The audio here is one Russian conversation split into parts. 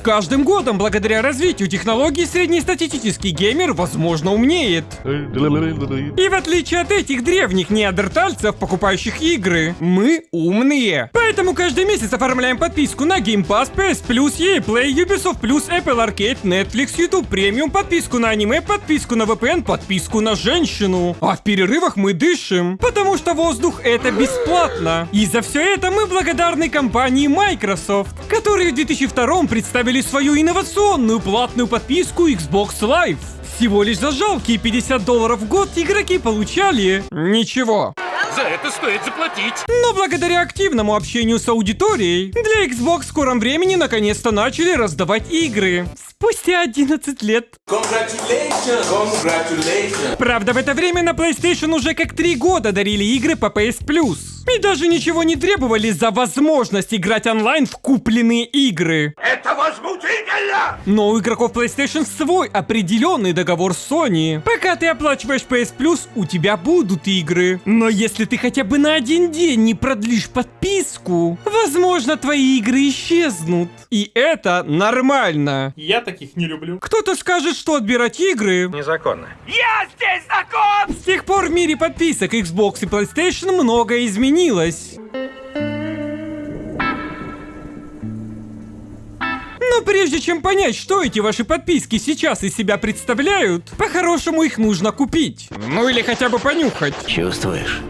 каждым годом, благодаря развитию технологий, среднестатистический геймер, возможно, умнеет. И в отличие от этих древних неандертальцев, покупающих игры, мы умные. Поэтому каждый месяц оформляем подписку на Game Pass, PS Plus, EA Play, Ubisoft Plus, Apple Arcade, Netflix, YouTube Premium, подписку на аниме, подписку на VPN, подписку на женщину. А в перерывах мы дышим, потому что воздух — это бесплатно. И за все это мы благодарны компании Microsoft, которые в 2002 представили свою инновационную платную подписку Xbox Live. Всего лишь за жалкие $50 в год игроки получали ничего. За это стоит заплатить. Но благодаря активному общению с аудиторией, для Xbox в скором времени наконец-то начали раздавать игры. Спустя 11 лет. Congratulations. Правда, в это время на PlayStation уже как 3 года дарили игры по PS Plus. И даже ничего не требовали за возможность играть онлайн в купленные игры. Это возмутительно! Но у игроков PlayStation свой определенный договор с Sony. Пока ты оплачиваешь PS Plus, у тебя будут игры. Но если ты хотя бы на один день не продлишь подписку, возможно, твои игры исчезнут. И это нормально. Я таких не люблю. Кто-то скажет, что отбирать игры Незаконно. Я здесь закон! с тех пор в мире подписок Xbox и PlayStation многое изменилось. Но прежде чем понять, что эти ваши подписки сейчас из себя представляют, по-хорошему их нужно купить. Ну или хотя бы понюхать. Чувствуешь?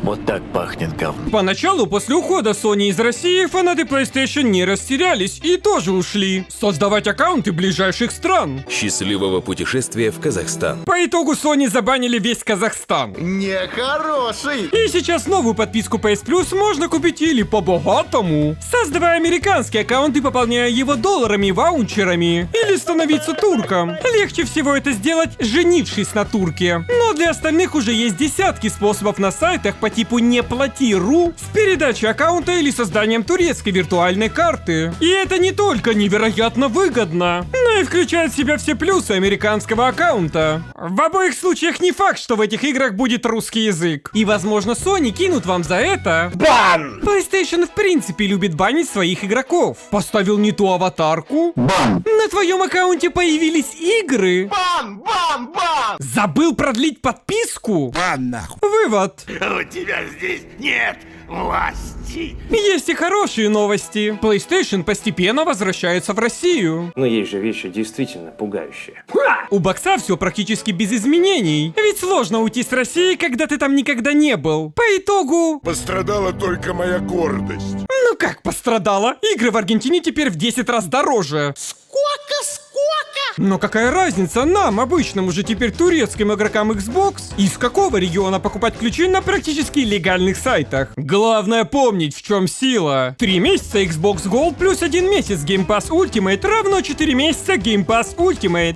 Вот так пахнет говно. Поначалу, после ухода Sony из России, фанаты PlayStation не растерялись и тоже ушли создавать аккаунты ближайших стран. Счастливого путешествия в Казахстан. По итогу Sony забанили весь Казахстан. Нехороший! И сейчас новую подписку PS Plus можно купить или по-богатому, создавая американский аккаунт и пополняя его долларами, ваучерами, или становиться турком. Легче всего это сделать, женившись на турке. Но для остальных уже есть десятки способов на сайтах по типу «неплати.ру» с передачей аккаунта или созданием турецкой виртуальной карты. И это не только невероятно выгодно, но и включает в себя все плюсы американского аккаунта. В обоих случаях не факт, что в этих играх будет русский язык. И возможно Sony кинут вам за это бан! PlayStation в принципе любит банить своих игроков. Поставил не ту аватарку? Бан! На твоем аккаунте появились игры? Бан! Бан! Бан! Забыл продлить подписку? Бан нахуй! Вывод. У тебя здесь нет власти. Есть и хорошие новости. PlayStation постепенно возвращается в Россию. Но есть же вещи действительно пугающие. У бокса все практически без изменений. Ведь сложно уйти с России, когда ты там никогда не был. По итогу... Пострадала только моя гордость. Ну как пострадала? Игры в Аргентине теперь в 10 раз дороже. Сколько? Но какая разница нам, обычным уже теперь турецким игрокам Xbox, из какого региона покупать ключи на практически легальных сайтах? Главное помнить, в чем сила. 3 месяца Xbox Gold плюс 1 месяц Game Pass Ultimate равно 4 месяца Game Pass Ultimate.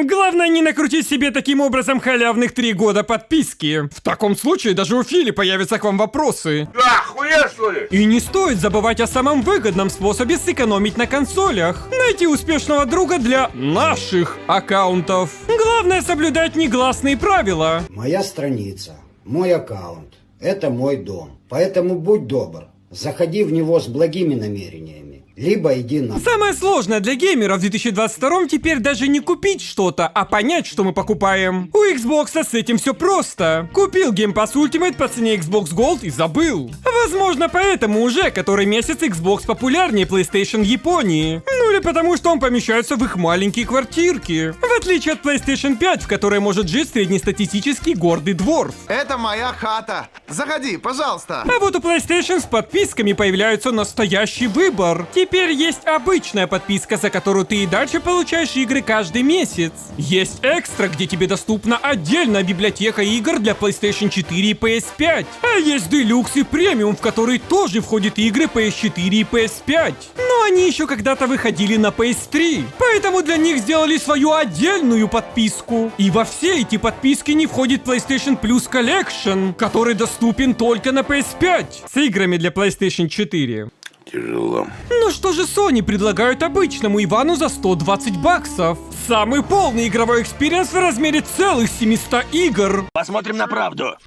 Главное не накрутить себе таким образом халявных 3 года подписки. В таком случае даже у Фили появятся к вам вопросы. Охуел, что ли? И не стоит забывать о самом выгодном способе сэкономить на консолях. Найти успешного друга для наших аккаунтов. Главное соблюдать негласные правила. Моя страница, мой аккаунт – это мой дом. Поэтому будь добр, заходи в него с благими намерениями. Либо иди на... Самое сложное для геймеров в 2022 теперь даже не купить что-то, а понять, что мы покупаем. У Xbox с этим все просто. Купил Game Pass Ultimate по цене Xbox Gold и забыл. Возможно, поэтому уже который месяц Xbox популярнее PlayStation в Японии. Ну или потому, что он помещается в их маленькие квартирки. В отличие от PlayStation 5, в которой может жить среднестатистический гордый дворф. Это моя хата. Заходи, пожалуйста. А вот у PlayStation с подписками появляется настоящий выбор. Теперь есть обычная подписка, за которую ты и дальше получаешь игры каждый месяц. Есть экстра, где тебе доступна отдельная библиотека игр для PlayStation 4 и PS5. А есть Deluxe и Premium, в который тоже входят игры PS4 и PS5. Но они еще когда-то выходили на PS3. Поэтому для них сделали свою отдельную подписку. И во все эти подписки не входит PlayStation Plus Collection, который доступен только на PS5 с играми для PlayStation 4. Тяжело. Ну что же Sony предлагают обычному Ивану за $120? Самый полный игровой экспириенс в размере целых 700 игр. Посмотрим на правду.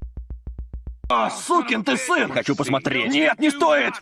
О, сукин ты сын! Хочу посмотреть. Нет, не стоит!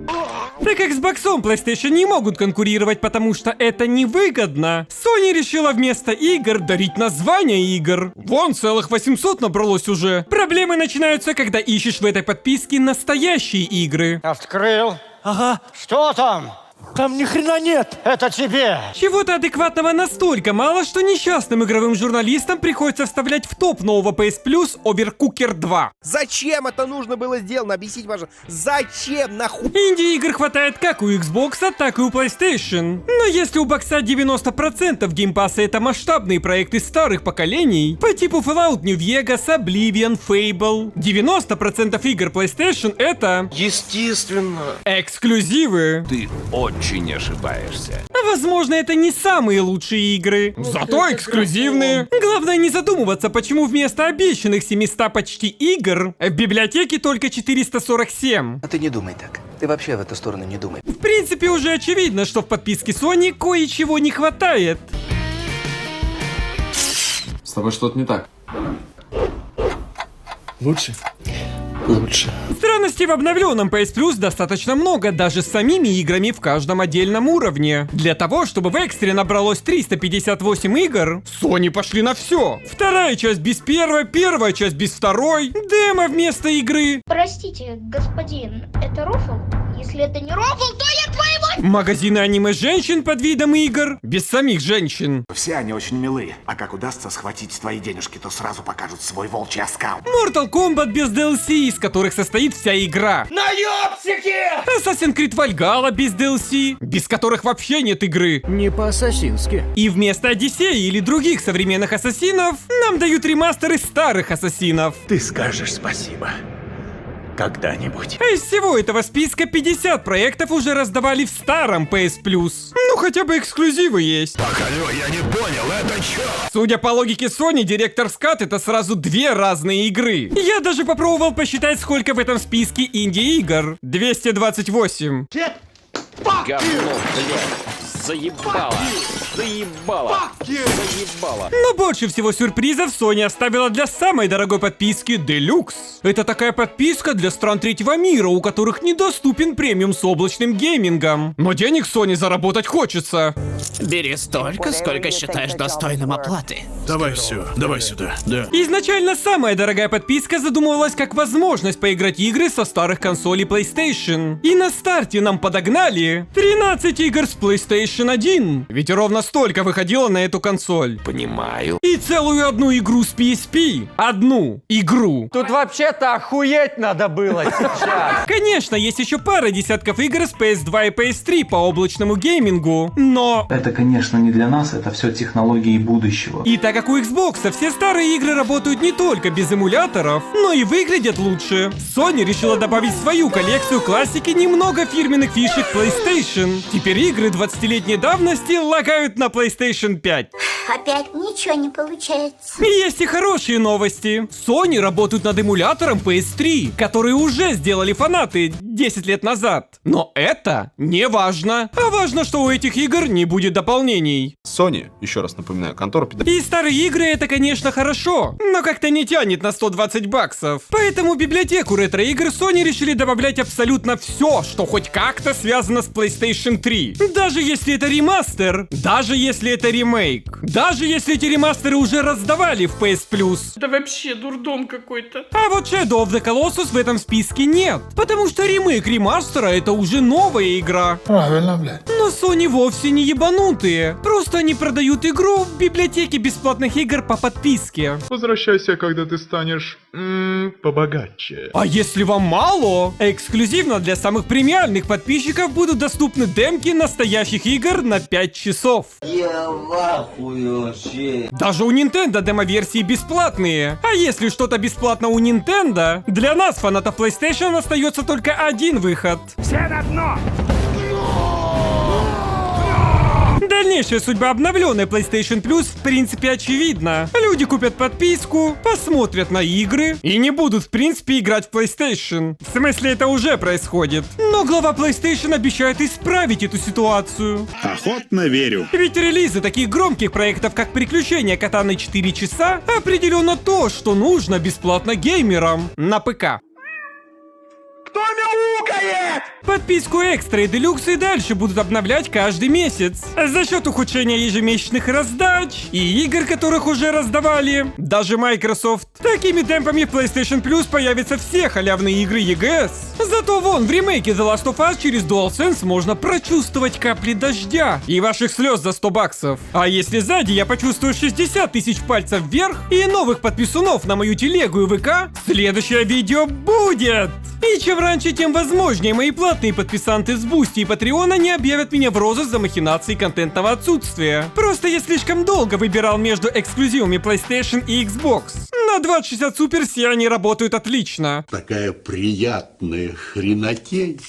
Так как с боксом PlayStation не могут конкурировать, потому что это невыгодно, Sony решила вместо игр дарить названия игр. Вон, целых 800 набралось уже. Проблемы начинаются, когда ищешь в этой подписке настоящие игры. Открыл. Ага. Что там? Там ни хрена нет. Это тебе. Чего-то адекватного настолько мало, что несчастным игровым журналистам приходится вставлять в топ нового PS Plus Overcooked 2. Зачем это нужно было сделано? Объясните, пожалуйста. Зачем нахуй? Инди-игр хватает как у Xbox, так и у PlayStation. Но если у бокса 90% геймпасса это масштабные проекты старых поколений, по типу Fallout New Vegas, Oblivion, Fable, 90% игр PlayStation это... Естественно. Эксклюзивы. Ты очень ошибаешься. Возможно, это не самые лучшие игры. Зато эксклюзивные. Главное не задумываться, почему вместо обещанных 700 почти игр в библиотеке только 447. А ты не думай так. Ты вообще в эту сторону не думай. В принципе, уже очевидно, что в подписке Sony кое-чего не хватает. С тобой что-то не так. Лучше? Странностей в обновленном PS Plus достаточно много, даже с самими играми в каждом отдельном уровне. Для того, чтобы в экстре набралось 358 игр, Sony пошли на все. Вторая часть без первой, первая часть без второй, демо вместо игры. Простите, господин, это рофл? Если это не рофл, то я твоего... Магазины аниме-женщин под видом игр, без самих женщин. Все они очень милые. А как удастся схватить твои денежки, то сразу покажут свой волчий оскал. Mortal Kombat без DLC, из которых состоит вся игра. Наёбсики! Assassin's Creed Valhalla без DLC, без которых вообще нет игры. Не по-ассасински. И вместо Одиссеи или других современных ассасинов нам дают ремастеры старых ассасинов. Ты скажешь спасибо. Когда-нибудь. А из всего этого списка 50 проектов уже раздавали в старом PS Plus. Ну хотя бы эксклюзивы есть. Алло, я не понял, это чё? Судя по логике Sony, Director's Cut это сразу две разные игры. Я даже попробовал посчитать, сколько в этом списке инди-игр. 228. Говно, блядь. Заебало. Заебало. Но больше всего сюрпризов Sony оставила для самой дорогой подписки Deluxe. Это такая подписка для стран третьего мира, у которых недоступен премиум с облачным геймингом. Но денег Sony заработать хочется. Бери столько, сколько считаешь достойным оплаты. Давай все, давай сюда. Да. Изначально самая дорогая подписка задумывалась как возможность поиграть игры со старых консолей PlayStation. И на старте нам подогнали 13 игр с PlayStation 1. Ведь ровно столько выходило на эту консоль. Понимаю. И целую одну игру с PSP. Одну игру. Тут вообще-то охуеть надо было сейчас. Конечно, есть еще пара десятков игр с PS2 и PS3 по облачному геймингу, но... Это, конечно, не для нас, это все технологии будущего. И так как у Xbox все старые игры работают не только без эмуляторов, но и выглядят лучше, Sony решила добавить в свою коллекцию классики немного фирменных фишек PlayStation. Теперь игры 20-летней давности лагают на PlayStation 5. Опять ничего не получается. И есть и хорошие новости. Sony работают над эмулятором PS3, который уже сделали фанаты 10 лет назад. Но это не важно. А важно, что у этих игр не будет дополнений. Sony, еще раз напоминаю, контора И старые игры это, конечно, хорошо, но как-то не тянет на 120 баксов. Поэтому в библиотеку ретро-игр Sony решили добавлять абсолютно все, что хоть как-то связано с PlayStation 3. Даже если это ремастер, даже если это ремейк, даже если эти ремастеры уже раздавали в PS Plus. Да вообще дурдом какой-то. А вот Shadow of the Colossus в этом списке нет, потому что ремейк ремастера это уже новая игра. Правильно, блядь. Но Sony вовсе не ебанутые. Просто они продают игру в библиотеке бесплатных игр по подписке. Возвращайся, когда ты станешь побогаче. А если вам мало, эксклюзивно для самых премиальных подписчиков будут доступны демки настоящих игр на 5 часов. Я в ахуе вообще. Даже у Nintendo демо-версии бесплатные. А если что-то бесплатно у Nintendo, для нас, фанатов PlayStation, остается только один выход. Все на дно! Дальнейшая судьба обновленной PlayStation Plus в принципе очевидна. Люди купят подписку, посмотрят на игры и не будут в принципе играть в PlayStation. В смысле, это уже происходит. Но глава PlayStation обещает исправить эту ситуацию. Охотно верю. Ведь релизы таких громких проектов, как «Приключения Катаны 4 часа», определенно то, что нужно бесплатно геймерам на ПК. Кто мяукает? Подписку Экстра и Делюкс и дальше будут обновлять каждый месяц. За счет ухудшения ежемесячных раздач и игр, которых уже раздавали, даже Microsoft. Такими темпами в PlayStation Plus появятся все халявные игры EGS. Зато вон в ремейке The Last of Us через DualSense можно прочувствовать капли дождя и ваших слез за 100 баксов. А если сзади я почувствую 60 тысяч пальцев вверх и новых подписунов на мою телегу и ВК, следующее видео будет! И чем раньше, тем возможнее мои платные подписанты с Бусти и Патреона не объявят меня в розыск за махинации контентного отсутствия. Просто я слишком долго выбирал между эксклюзивами PlayStation и Xbox. На 2060 Super все они работают отлично. Такая приятная хренотень.